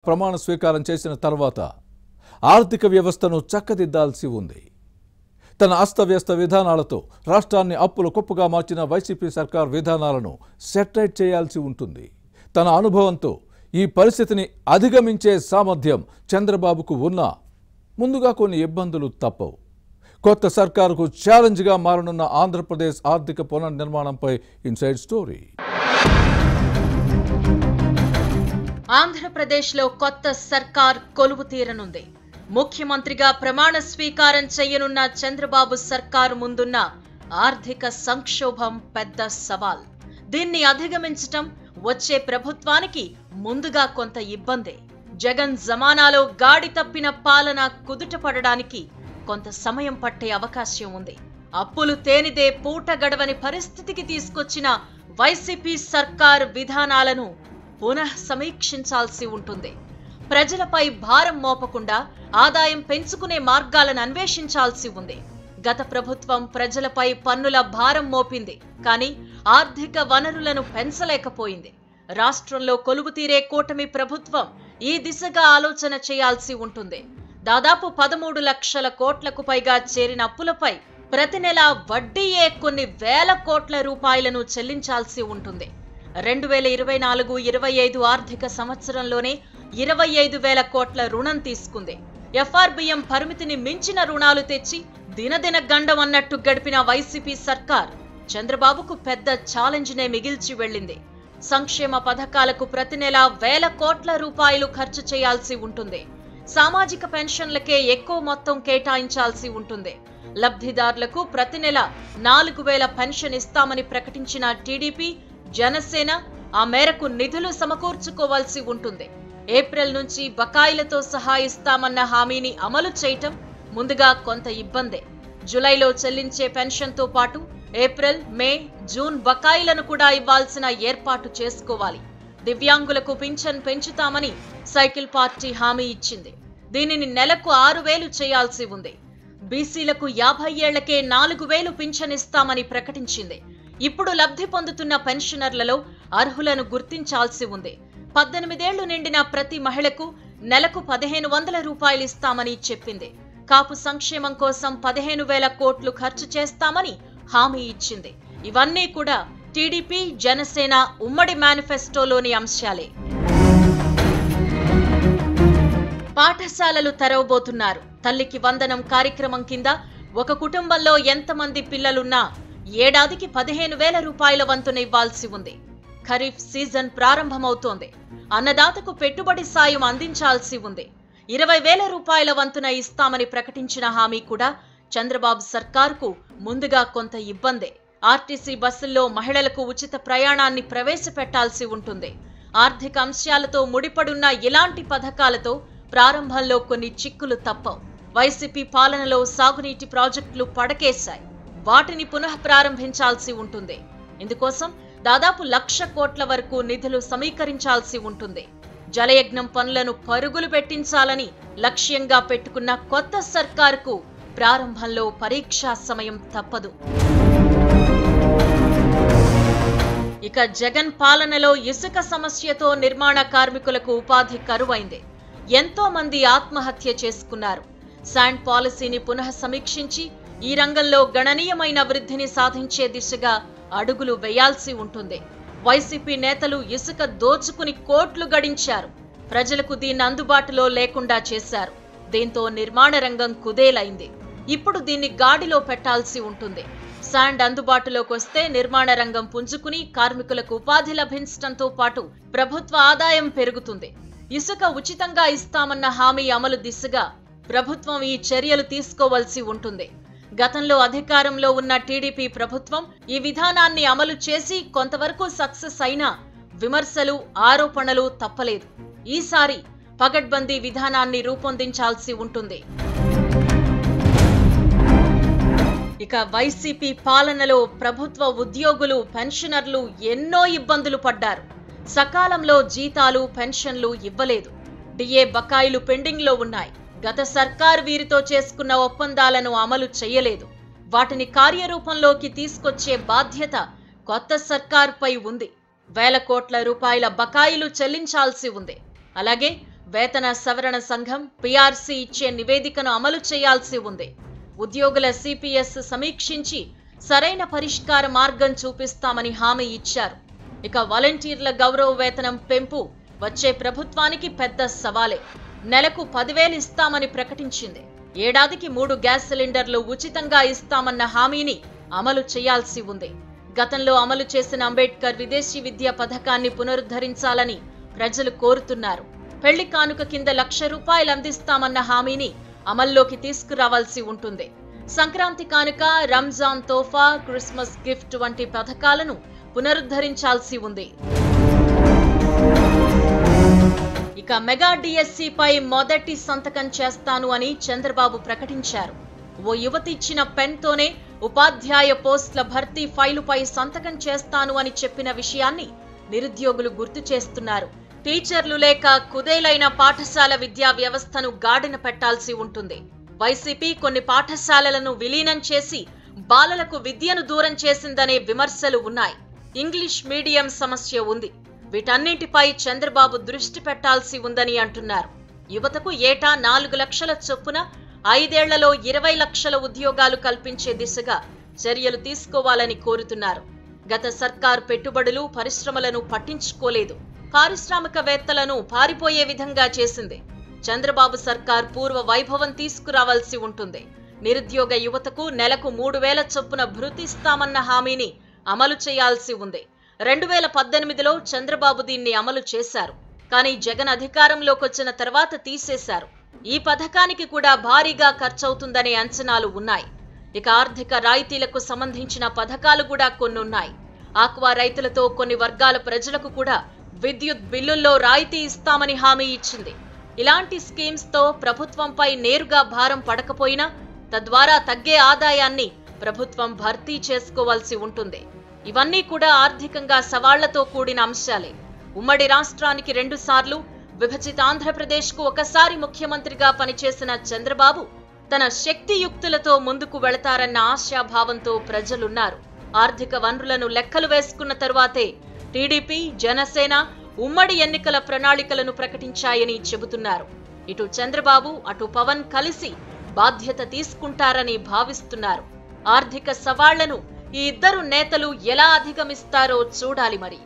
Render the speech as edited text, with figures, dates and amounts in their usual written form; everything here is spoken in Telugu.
ప్రమాణ స్వీకారం చేసిన తర్వాత ఆర్థిక వ్యవస్థను చక్కదిద్దాల్సి ఉంది. తన అస్తవ్యస్త విధానాలతో రాష్ట్రాన్ని అప్పుల కుప్పగా మార్చిన వైసీపీ సర్కార్ విధానాలను సెటరైట్ చేయాల్సి ఉంటుంది. తన అనుభవంతో ఈ పరిస్థితిని అధిగమించే సామర్థ్యం చంద్రబాబుకు ఉన్నా ముందుగా కొన్ని ఇబ్బందులు తప్పవు. కొత్త సర్కారుకు ఛాలెంజ్గా మారనున్న ఆంధ్రప్రదేశ్ ఆర్థిక పునర్నిర్మాణంపై ఇన్సైడ్ స్టోరీ. ఆంధ్రప్రదేశ్లో కొత్త సర్కార్ కొలువు తీరనుంది. ముఖ్యమంత్రిగా ప్రమాణ స్వీకారం చేయనున్న చంద్రబాబు సర్కారు ముందున్న ఆర్థిక సంక్షోభం పెద్ద సవాల్. దీన్ని అధిగమించటం వచ్చే ప్రభుత్వానికి ముందుగా కొంత ఇబ్బందే. జగన్ జమానాలో గాడి తప్పిన పాలన కుదుటపడడానికి కొంత సమయం పట్టే అవకాశం ఉంది. అప్పులు తేనిదే పూట గడవని పరిస్థితికి తీసుకొచ్చిన వైసీపీ సర్కార్ విధానాలను పునః సమీక్షించాల్సి ఉంటుంది. ప్రజలపై భారం మోపకుండా ఆదాయం పెంచుకునే మార్గాలను అన్వేషించాల్సి ఉంది. గత ప్రభుత్వం ప్రజలపై పన్నుల భారం మోపింది, కానీ ఆర్థిక వనరులను పెంచలేకపోయింది. రాష్ట్రంలో కొలువు తీరే కూటమి ప్రభుత్వం ఈ దిశగా ఆలోచన చేయాల్సి ఉంటుంది. దాదాపు 13 లక్షల కోట్లకు పైగా చేరిన అప్పులపై ప్రతి నెల వడ్డీయే కొన్ని వేల కోట్ల రూపాయలను చెల్లించాల్సి ఉంటుంది. 2024-25 ఆర్థిక సంవత్సరంలోనే 25,000 కోట్ల రుణం తీసుకుంది. ఎఫ్ఆర్బిఎం పరిమితిని మించిన రుణాలు తెచ్చి దినదిన గండం అన్నట్టు గడిపిన వైసీపీ సర్కార్ చంద్రబాబుకు పెద్ద ఛాలెంజ్నే మిగిల్చి వెళ్ళింది. సంక్షేమ పథకాలకు ప్రతి నెల వేల కోట్ల రూపాయలు ఖర్చు చేయాల్సి ఉంటుంది. సామాజిక పెన్షన్లకే ఎక్కువ మొత్తం కేటాయించాల్సి ఉంటుంది. లబ్ధిదారులకు ప్రతి నెల 4,000 పెన్షన్ ఇస్తామని ప్రకటించిన టీడీపీ, జనసేన ఆ మేరకు నిధులు సమకూర్చుకోవాల్సి ఉంటుంది. ఏప్రిల్ నుంచి బకాయిలతో సహా ఇస్తామన్న హామీని అమలు చేయటం ముందుగా కొంత ఇబ్బందే. జూలైలో చెల్లించే పెన్షన్తో పాటు ఏప్రిల్, మే, జూన్ బకాయిలను కూడా ఇవ్వాల్సిన ఏర్పాటు చేసుకోవాలి. దివ్యాంగులకు పింఛన్ పెంచుతామని సైకిల్ పార్టీ హామీ ఇచ్చింది. దీనిని నెలకు 6,000 చేయాల్సి ఉంది. బీసీలకు 50 ఏళ్లకే 4,000 పింఛన్ ఇస్తామని ప్రకటించింది. ఇప్పుడు లబ్ధి పొందుతున్న పెన్షనర్లలో అర్హులను గుర్తించాల్సి ఉంది. 18 ఏళ్లు నిండిన ప్రతి మహిళకు నెలకు 1,500 రూపాయలు ఇస్తామని చెప్పింది. కాపు సంక్షేమం కోసం 15,000 కోట్లు ఖర్చు చేస్తామని హామీ ఇచ్చింది. ఇవన్నీ కూడా టీడీపీ, జనసేన ఉమ్మడి మేనిఫెస్టోలోని అంశాలే. పాఠశాలలు తెరవబోతున్నారు. తల్లికి వందనం కార్యక్రమం కింద ఒక కుటుంబంలో ఎంతమంది పిల్లలున్నా ఏడాదికి 15,000 రూపాయల వంతున ఇవ్వాల్సి ఉంది. ఖరీఫ్ సీజన్ ప్రారంభమవుతోంది. అన్నదాతకు పెట్టుబడి సాయం అందించాల్సి ఉంది. 20,000 రూపాయల వంతున ఇస్తామని ప్రకటించిన హామీ కూడా చంద్రబాబు సర్కార్కు ముందుగా కొంత ఇబ్బందే. ఆర్టీసీ బస్సుల్లో మహిళలకు ఉచిత ప్రయాణాన్ని ప్రవేశపెట్టాల్సి ఉంటుంది. ఆర్థిక అంశాలతో ముడిపడున్న ఇలాంటి పథకాలతో ప్రారంభంలో కొన్ని చిక్కులు తప్పవు. వైసీపీ పాలనలో సాగునీటి ప్రాజెక్టులు పడకేశాయి. వాటిని పునః ప్రారంభించాల్సి ఉంటుంది. ఇందుకోసం దాదాపు 1,00,000 కోట్ల వరకు నిధులు సమీకరించాల్సి ఉంటుంది. జలయజ్ఞం పనులను పరుగులు పెట్టించాలని లక్ష్యంగా పెట్టుకున్న కొత్త సర్కారుకు ప్రారంభంలో పరీక్షా సమయం తప్పదు. ఇక జగన్ పాలనలో ఇసుక సమస్యతో నిర్మాణ కార్మికులకు ఉపాధి కరువైంది. ఎంతో మంది ఆత్మహత్య చేసుకున్నారు. శాండ్ పాలసీని పునః సమీక్షించి ఈ రంగంలో గణనీయమైన వృద్ధిని సాధించే దిశగా అడుగులు వేయాల్సి ఉంటుంది. వైసీపీ నేతలు ఇసుక దోచుకుని కోట్లు గడించారు. ప్రజలకు దీన్ని అందుబాటులో లేకుండా చేశారు. దీంతో నిర్మాణ రంగం కుదేలైంది. ఇప్పుడు దీన్ని గాడిలో పెట్టాల్సి ఉంటుంది. శాండ్ అందుబాటులోకి వస్తే నిర్మాణ రంగం పుంజుకుని కార్మికులకు ఉపాధి లభించడంతో పాటు ప్రభుత్వ ఆదాయం పెరుగుతుంది. ఇసుక ఉచితంగా ఇస్తామన్న హామీ అమలు దిశగా ప్రభుత్వం ఈ చర్యలు తీసుకోవాల్సి ఉంటుంది. గతంలో అధికారంలో ఉన్న టీడీపీ ప్రభుత్వం ఈ విధానాన్ని అమలు చేసి కొంతవరకు సక్సెస్ అయినా విమర్శలు, ఆరోపణలు తప్పలేదు. ఈసారి పగడ్బందీ విధానాన్ని రూపొందించాల్సి ఉంటుంది. ఇక వైసీపీ పాలనలో ప్రభుత్వ ఉద్యోగులు, పెన్షనర్లు ఎన్నో ఇబ్బందులు పడ్డారు. సకాలంలో జీతాలు, పెన్షన్లు ఇవ్వలేదు. డిఏ బకాయిలు పెండింగ్లో ఉన్నాయి. గత సర్కార్ వీరితో చేసుకున్న ఒప్పందాలను అమలు చేయలేదు. వాటిని కార్యరూపంలోకి తీసుకొచ్చే బాధ్యత కొత్త సర్కార్పై ఉంది. వేల కోట్ల రూపాయల బకాయిలు చెల్లించాల్సి ఉంది. అలాగే వేతన సవరణ సంఘం పీఆర్సీ ఇచ్చే నివేదికను అమలు చేయాల్సి ఉంది. ఉద్యోగుల సిపిఎస్ సమీక్షించి సరైన పరిష్కార మార్గం చూపిస్తామని హామీ ఇచ్చారు. ఇక వాలంటీర్ల గౌరవ వేతనం పెంపు వచ్చే ప్రభుత్వానికి పెద్ద సవాలే. నెలకు 10,000 ఇస్తామని ప్రకటించింది. ఏడాదికి 3 గ్యాస్ సిలిండర్లు ఉచితంగా ఇస్తామన్న హామీని అమలు చేయాల్సి ఉంది. గతంలో అమలు చేసిన అంబేద్కర్ విదేశీ విద్య పథకాన్ని పునరుద్ధరించాలని ప్రజలు కోరుతున్నారు. పెళ్లి కానుక కింద ₹1,00,000 అందిస్తామన్న హామీని అమల్లోకి తీసుకురావాల్సి ఉంటుంది. సంక్రాంతి కానుక, రంజాన్ తోఫా, క్రిస్మస్ గిఫ్ట్ వంటి పథకాలను పునరుద్ధరించాల్సి ఉంది. ఇక మెగా డిఎస్సిపై మొదటి సంతకం చేస్తాను అని చంద్రబాబు ప్రకటించారు. ఓ యువతి ఇచ్చిన పెన్తోనే ఉపాధ్యాయ పోస్టుల భర్తీ ఫైలుపై సంతకం చేస్తాను అని చెప్పిన విషయాన్ని నిరుద్యోగులు గుర్తు చేస్తున్నారు. టీచర్లు లేక కుదేలైన పాఠశాల విద్యా వ్యవస్థను గాడిన పెట్టాల్సి ఉంటుంది. వైసీపీ కొన్ని పాఠశాలలను విలీనం చేసి బాలలకు విద్యను దూరం చేసిందనే విమర్శలు ఉన్నాయి. ఇంగ్లీష్ మీడియం సమస్య ఉంది. వీటన్నింటిపై చంద్రబాబు దృష్టి పెట్టాల్సి ఉందని అంటున్నారు. యువతకు ఏటా 4 లక్షల చొప్పున 5 ఏళ్లలో 20 లక్షల ఉద్యోగాలు కల్పించే దిశగా చర్యలు తీసుకోవాలని కోరుతున్నారు. గత సర్కార్ పెట్టుబడులు, పరిశ్రమలను పట్టించుకోలేదు. పారిశ్రామికవేత్తలను పారిపోయే విధంగా చేసింది. చంద్రబాబు సర్కార్ పూర్వ వైభవం తీసుకురావాల్సి ఉంటుంది. నిరుద్యోగ యువతకు నెలకు 3,000 చొప్పున భృతిస్తామన్న హామీని అమలు చేయాల్సి ఉంది. 2018లో చంద్రబాబు దీన్ని అమలు చేశారు. కానీ జగన్ అధికారంలోకి వచ్చిన తర్వాత తీసేశారు. ఈ పథకానికి కూడా భారీగా ఖర్చవుతుందనే అంచనాలు ఉన్నాయి. ఇక ఆర్థిక రాయితీలకు సంబంధించిన పథకాలు కూడా కొన్నున్నాయి. ఆక్వా రైతులతో కొన్ని వర్గాల ప్రజలకు కూడా విద్యుత్ బిల్లుల్లో రాయితీ ఇస్తామని హామీ ఇచ్చింది. ఇలాంటి స్కీమ్స్ తో ప్రభుత్వంపై నేరుగా భారం పడకపోయినా తద్వారా తగ్గే ఆదాయాన్ని ప్రభుత్వం భర్తీ చేసుకోవాల్సి ఉంటుంది. ఇవన్నీ కూడా ఆర్థికంగా సవాళ్లతో కూడిన అంశాలే. ఉమ్మడి రాష్ట్రానికి 2 సార్లు, విభజిత ఆంధ్రప్రదేశ్కు ఒకసారి ముఖ్యమంత్రిగా పనిచేసిన చంద్రబాబు తన శక్తియుక్తులతో ముందుకు వెళతారన్న ఆశాభావంతో ప్రజలున్నారు. ఆర్థిక వనరులను లెక్కలు వేసుకున్న తరువాతే టీడీపీ, జనసేన ఉమ్మడి ఎన్నికల ప్రణాళికలను ప్రకటించాయని చెబుతున్నారు. ఇటు చంద్రబాబు, అటు పవన్ కలిసి బాధ్యత తీసుకుంటారని భావిస్తున్నారు. ఆర్థిక సవాళ్లను ఈ ఇద్దరు నేతలు ఎలా అధిగమిస్తారో చూడాలి మరి.